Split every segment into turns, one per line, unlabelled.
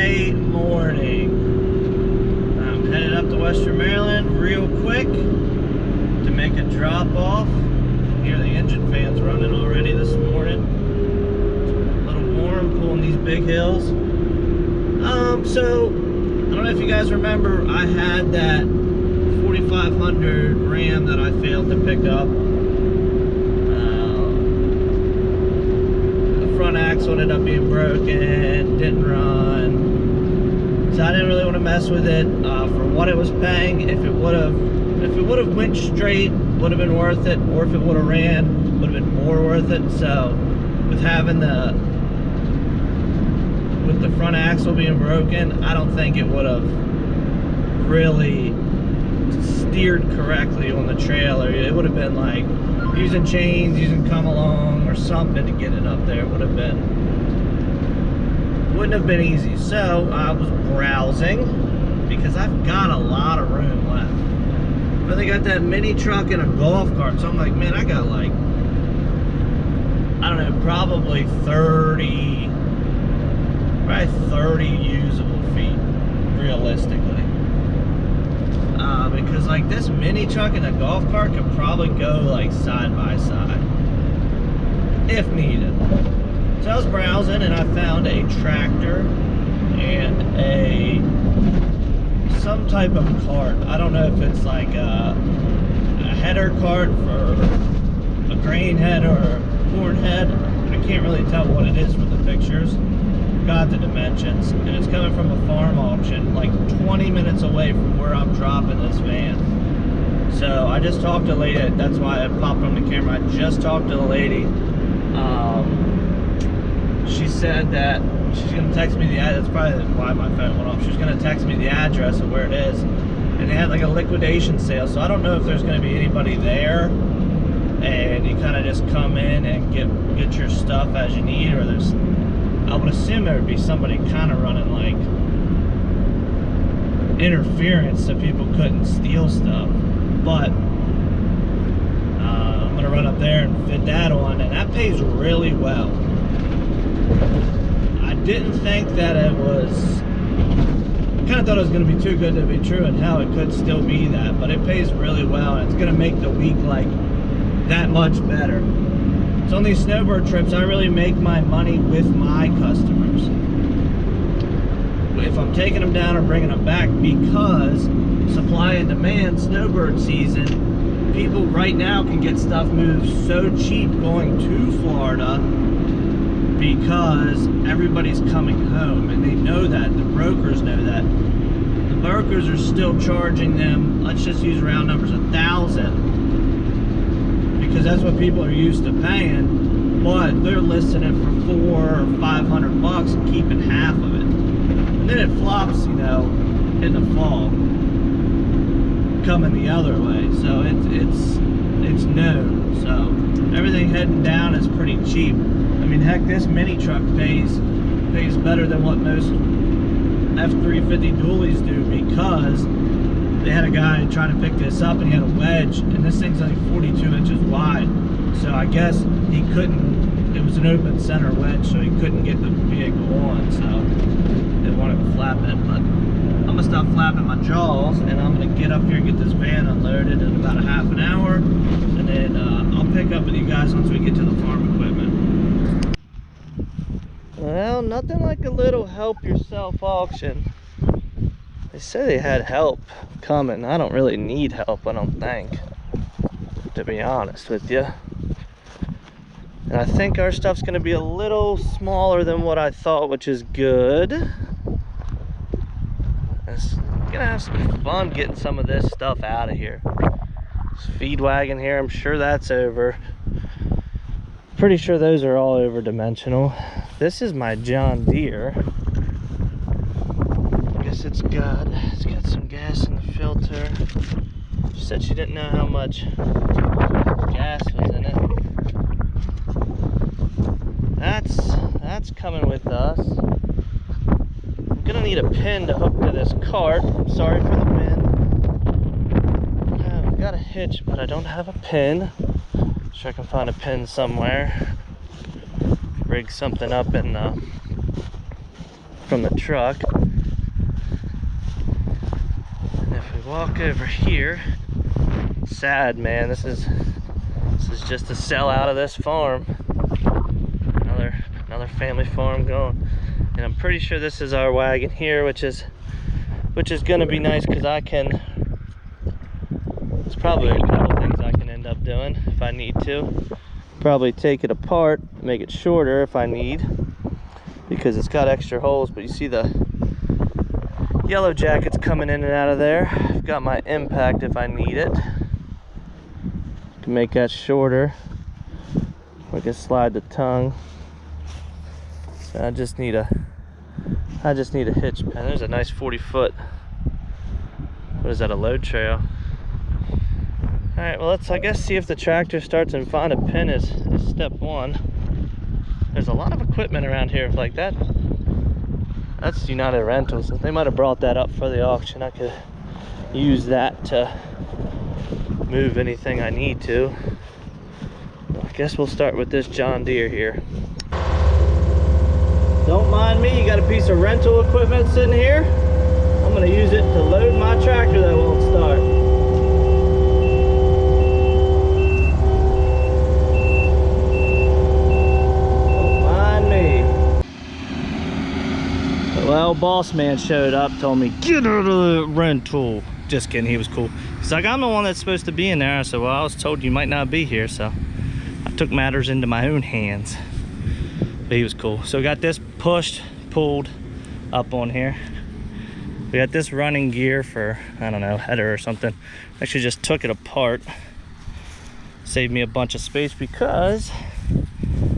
Friday morning. I'm headed up to Western Maryland real quick to make a drop off. Hear the engine fans running already this morning. It's a little warm pulling these big hills. So I don't know if you guys remember, I had that 4500 Ram that I failed to pick up. Front axle ended up being broken, didn't run, so I didn't really want to mess with it. For what it was paying, if it would have went straight, would have been worth it, or if it would have ran, would have been more worth it. So with having with the front axle being broken, I don't think it would have really steered correctly on the trailer. It would have been like using chains, using come along or something to get it up there. Wouldn't have been easy. So I was browsing because I've got a lot of room left. But they got that mini truck and a golf cart, so I'm like, man, I got like, I don't know, probably 30 usable feet realistically. Because like this mini truck and a golf cart could probably go like side by side if needed. So I was browsing and I found a tractor and some type of cart. I don't know if it's like a header cart for a grain head or a corn head. I can't really tell what it is from the pictures. Got the dimensions, and it's coming from a farm auction like 20 minutes away from where I'm dropping this van. So I just talked to a lady. That's why I popped on the camera. I just talked to the lady. She said that she's gonna text me the address. That's probably why my phone went off. She's gonna text me the address of where it is, and they had like a liquidation sale. So I don't know if there's gonna be anybody there, and you kind of just come in and get your stuff as you need, or there's, I would assume there would be somebody kind of running like interference so people couldn't steal stuff. But I'm gonna run up there and fit that on, and that pays really well. I didn't think that it was, I kind of thought it was gonna be too good to be true, and hell, it could still be that, but it pays really well, and it's gonna make the week like that much better. So on these snowbird trips, I really make my money with my customers. If I'm taking them down or bringing them back, because supply and demand, snowbird season, people right now can get stuff moved so cheap going to Florida because everybody's coming home, and they know that. The brokers know that. The brokers are still charging them, let's just use round numbers, $1,000. Because that's what people are used to paying, but they're listing it for $400 or $500 and keeping half of it. And then it flops, you know, in the fall, coming the other way. So it's known. So everything heading down is pretty cheap. I mean, heck, this mini truck pays better than what most F350 dualies do, because they had a guy trying to pick this up and he had a wedge, and this thing's only 42 inches wide. So I guess he couldn't, it was an open center wedge, so he couldn't get the vehicle on, so they wanted to flap it. But I'm gonna stop flapping my jaws, and I'm gonna get up here and get this van unloaded in about a half an hour, and then I'll pick up with you guys once we get to the farm equipment. Well, nothing like a little help yourself auction. They said they had help coming. I don't really need help, I don't think, to be honest with you. And I think our stuff's gonna be a little smaller than what I thought, which is good. It's gonna have some fun getting some of this stuff out of here. This feed wagon here, I'm sure that's over. Pretty sure those are all over dimensional. This is my John Deere. It's got some gas in the filter. She said she didn't know how much gas was in it. That's coming with us. I'm gonna need a pin to hook to this cart. I'm sorry for the wind. I've got a hitch, but I don't have a pin. Sure I can find a pin somewhere. Rig something up in from the truck. And if we walk over here, sad man, this is just a sellout of this farm. Another family farm going. And I'm pretty sure this is our wagon here, which is gonna be nice because I can, it's probably a couple things I can end up doing if I need to. Probably take it apart, make it shorter if I need, because it's got extra holes. But you see the yellow jackets coming in and out of there. I've got my impact if I need it to make that shorter. I can slide the tongue. So I just need a hitch pin. There's a nice 40-foot. What is that, a load trail? All right, well, let's, I guess, see if the tractor starts and find a pin is step one. There's a lot of equipment around here like that. That's United Rentals. They might have brought that up for the auction. I could use that to move anything I need to. I guess we'll start with this John Deere here. Don't mind me, you got a piece of rental equipment sitting here. I'm gonna use it to load my tractor that won't start. Well, boss man showed up, told me, get out of the rental. Just kidding, he was cool. He's like, I'm the one that's supposed to be in there. I said, well, I was told you might not be here, so I took matters into my own hands. But he was cool. So we got this pushed, pulled up on here. We got this running gear for, I don't know, header or something. Actually just took it apart. Saved me a bunch of space because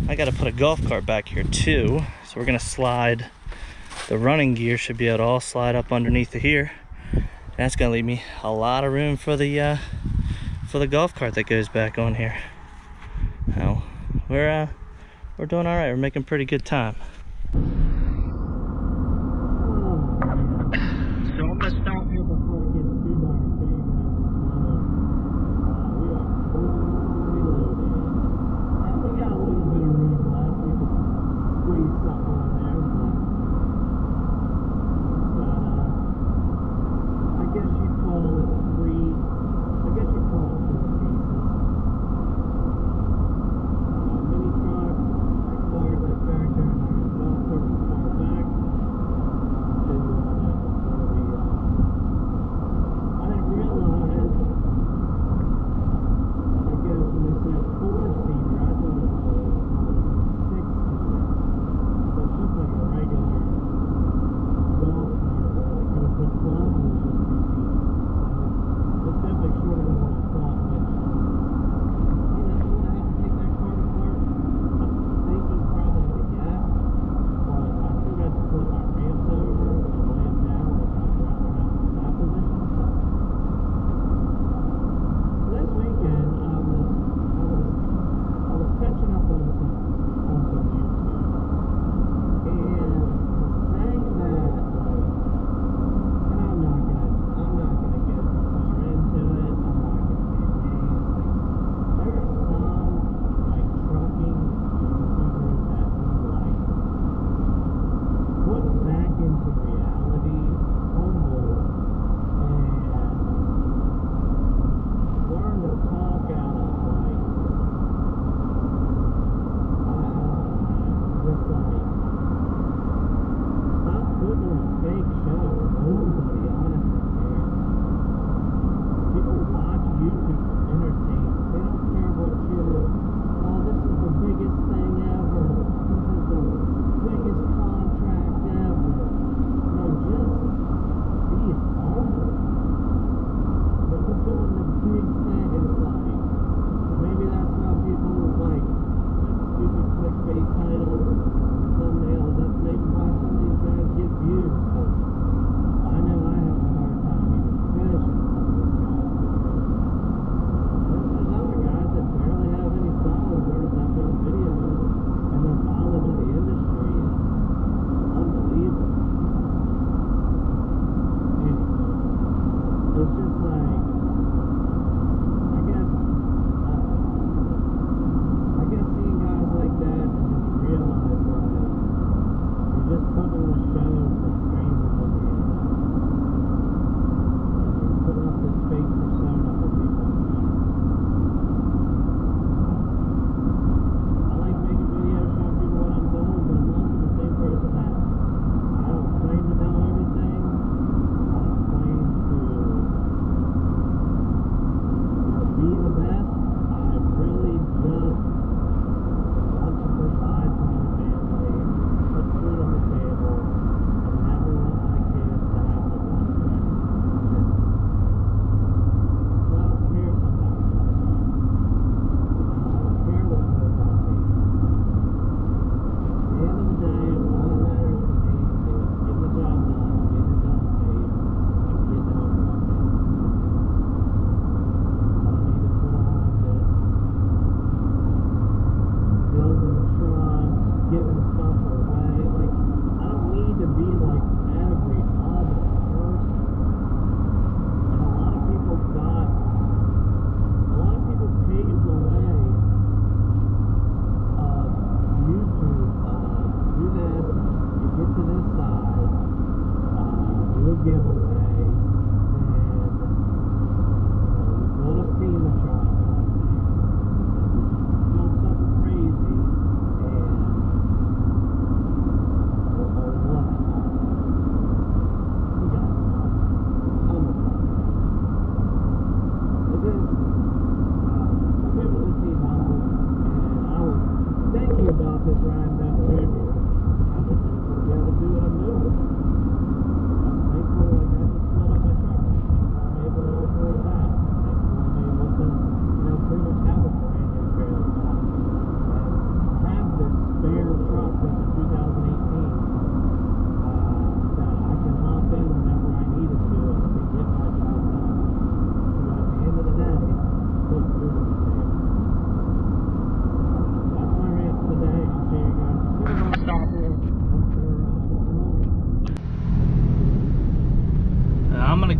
I got to put a golf cart back here too. So we're gonna slide. The running gear should be able to all slide up underneath of here. And that's gonna leave me a lot of room for the golf cart that goes back on here. Now we're doing all right. We're making pretty good time. So I'm gonna stop here before it gets too dark. We got a little bit of room left. We can squeeze something in there. I guess you'd call it three. I guess you'd call it 4 pieces. Mini truck, that car, that tractor, and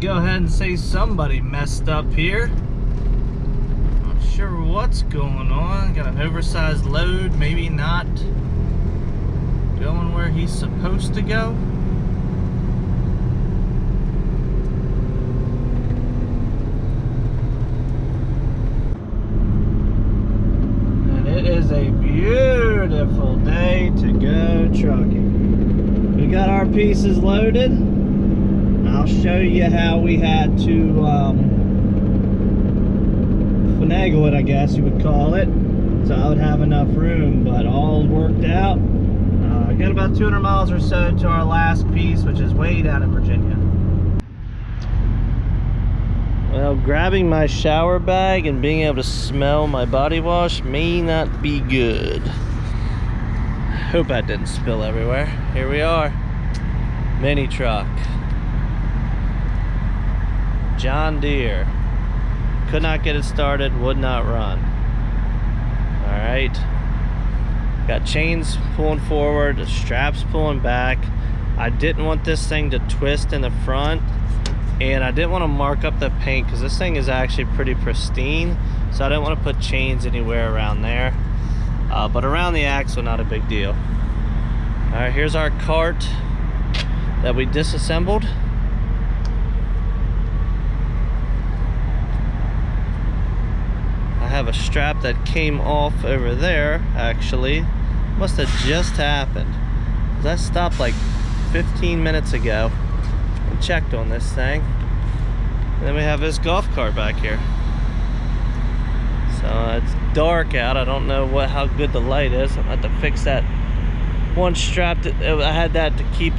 go ahead and say somebody messed up here. Not sure what's going on. Got an oversized load, maybe not going where he's supposed to go. And it is a beautiful day to go trucking. We got our pieces loaded. I'll show you how we had to finagle it, I guess you would call it, so I would have enough room, but all worked out. Got about 200 miles or so to our last piece, which is way down in Virginia. Well, grabbing my shower bag and being able to smell my body wash may not be good. Hope that didn't spill everywhere. Here we are. Mini truck. John Deere. Could not get it started, would not run. Alright. Got chains pulling forward, straps pulling back. I didn't want this thing to twist in the front, and I didn't want to mark up the paint because this thing is actually pretty pristine, so I didn't want to put chains anywhere around there. But around the axle, not a big deal. Alright, here's our cart that we disassembled. I have a strap that came off over there, actually. Must have just happened. I stopped like 15 minutes ago and checked on this thing. And then we have this golf cart back here. So it's dark out. I don't know how good the light is. I'm gonna have to fix that one strap. I had that to keep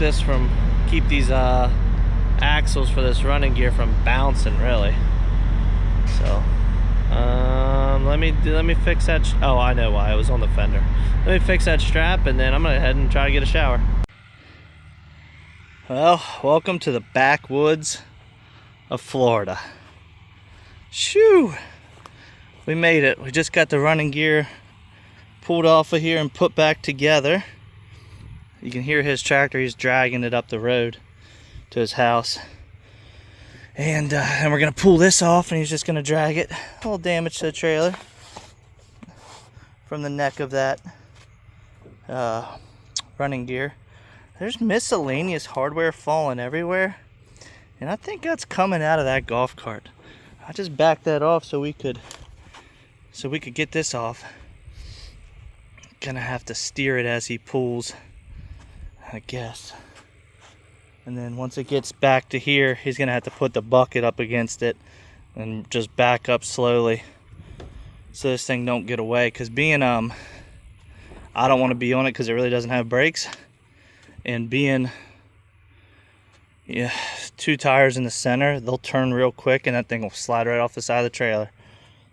these axles for this running gear from bouncing, really. So let me fix that. Oh, I know why. It was on the fender. Let me fix that strap, and then I'm gonna head and try to get a shower. Well, welcome to the backwoods of Florida. Shoo! We made it. We just got the running gear pulled off of here and put back together. You can hear his tractor. He's dragging it up the road to his house. And we're gonna pull this off, and he's just gonna drag it. A little damage to the trailer from the neck of that running gear. There's miscellaneous hardware falling everywhere, and I think that's coming out of that golf cart. I just backed that off so we could get this off. Gonna have to steer it as he pulls, I guess. And then once it gets back to here, he's gonna have to put the bucket up against it and just back up slowly so this thing don't get away. Because being I don't want to be on it because it really doesn't have brakes, and being two tires in the center, they'll turn real quick and that thing will slide right off the side of the trailer.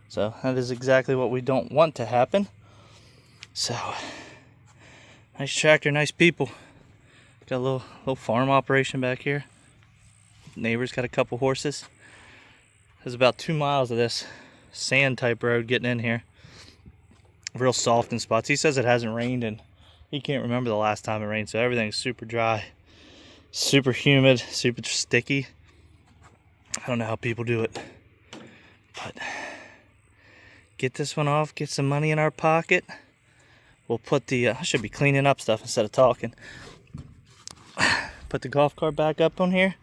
So that is exactly what we don't want to happen. So nice tractor, nice people. Got a little farm operation back here. Neighbor's got a couple horses. There's about 2 miles of this sand type road getting in here. Real soft in spots. He says it hasn't rained, and he can't remember the last time it rained, so everything's super dry, super humid, super sticky. I don't know how people do it, but get this one off, get some money in our pocket. We'll put the I should be cleaning up stuff instead of talking. Put the golf cart back up on here,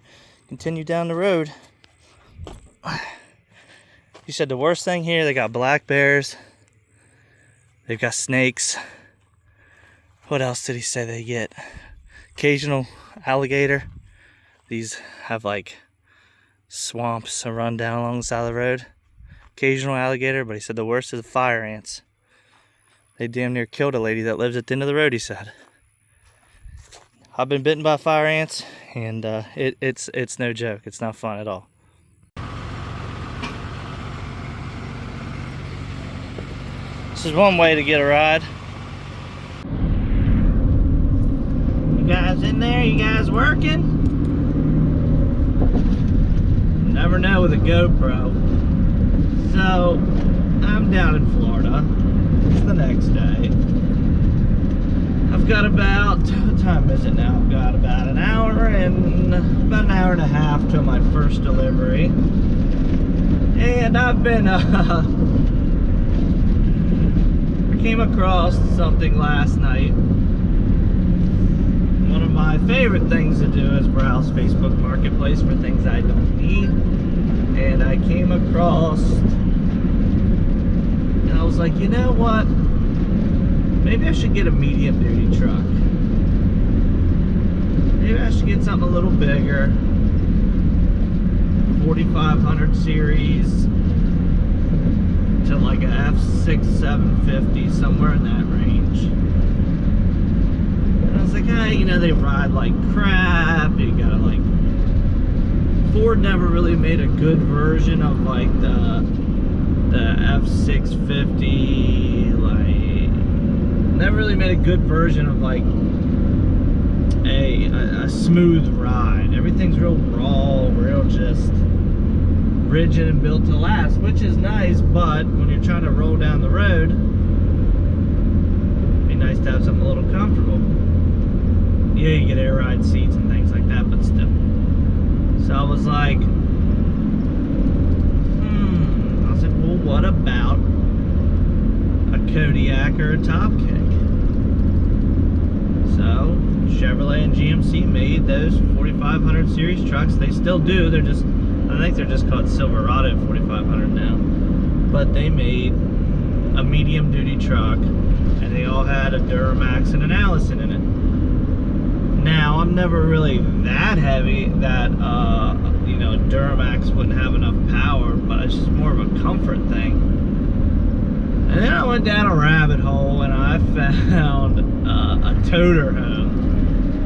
continue down the road. You said the worst thing here, they got black bears, they've got snakes. What else did he say they get? Occasional alligator. These have like swamps that run down along the side of the road. Occasional alligator, but he said the worst is the fire ants. They damn near killed a lady that lives at the end of the road, he said. I've been bitten by fire ants, and it's no joke. It's not fun at all. This is one way to get a ride. You guys in there? You guys working? You never know with a GoPro. So, I'm down in Florida. It's the next day. I've got about, what time is it now? I've got about an hour and a half to my first delivery. And I've been, I came across something last night. One of my favorite things to do is browse Facebook Marketplace for things I don't need. And I came across, and I was like, you know what? Maybe I should get a medium duty truck. Maybe I should get something a little bigger. 4500 series to like a F6 750, somewhere in that range. And I was like, hey, you know, they ride like crap. You gotta like, Ford never really made a good version of like the F650, like never really made a good version of like a smooth ride. Everything's real raw, real just rigid and built to last, which is nice, but when you're trying to roll down the road, it'd be nice to have something a little comfortable. Yeah, you get air ride seats and things like that, but still. So I was like, I was like, well, what about a Kodiak or a Top Kick? So Chevrolet and GMC made those 4500 series trucks. They still do. They're just, I think they're just called Silverado 4500 now. But they made a medium duty truck, and they all had a Duramax and an Allison in it. Now, I'm never really that heavy that, you know, Duramax wouldn't have enough power, but it's just more of a comfort thing. And then I went down a rabbit hole and I found a toter home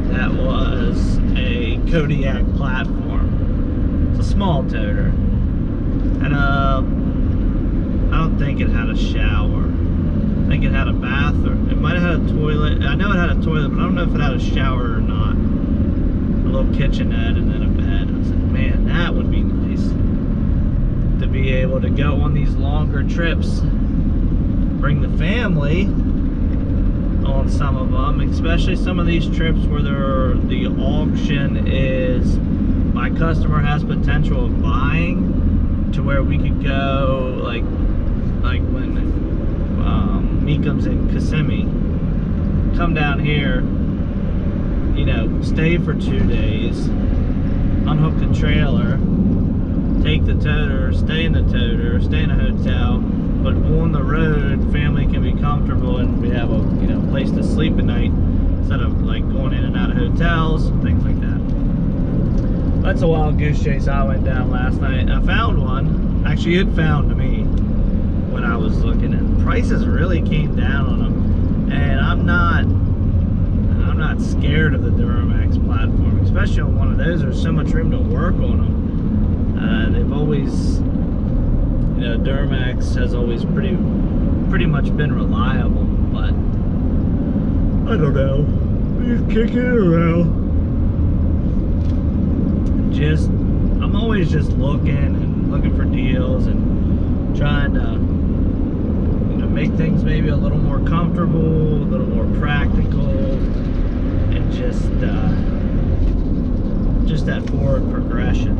that was a Kodiak platform. It's a small toter. And I don't think it had a shower. I think it had a bathroom. It might have had a toilet. I know it had a toilet, but I don't know if it had a shower or not. A little kitchenette and then a bed. I was like, man, that would be nice to be able to go on these longer trips. Bring the family on some of them, especially some of these trips where the auction is, my customer has potential of buying, to where we could go like when Meekum's in Kissimmee, come down here, you know, stay for 2 days, unhook the trailer, take the toter, stay in the toter, stay in a hotel, but on the road, family can be comfortable and we have a, you know, place to sleep at night instead of like going in and out of hotels, things like that. That's a wild goose chase I went down last night. I found one. Actually, it found me when I was looking, and prices really came down on them. And I'm not scared of the Duramax platform, especially on one of those. There's so much room to work on them. They've always, you know, Duramax has always pretty much been reliable, but I don't know. Just kicking it around. I'm always just looking for deals and trying to, you know, make things maybe a little more comfortable, a little more practical, and just that forward progression.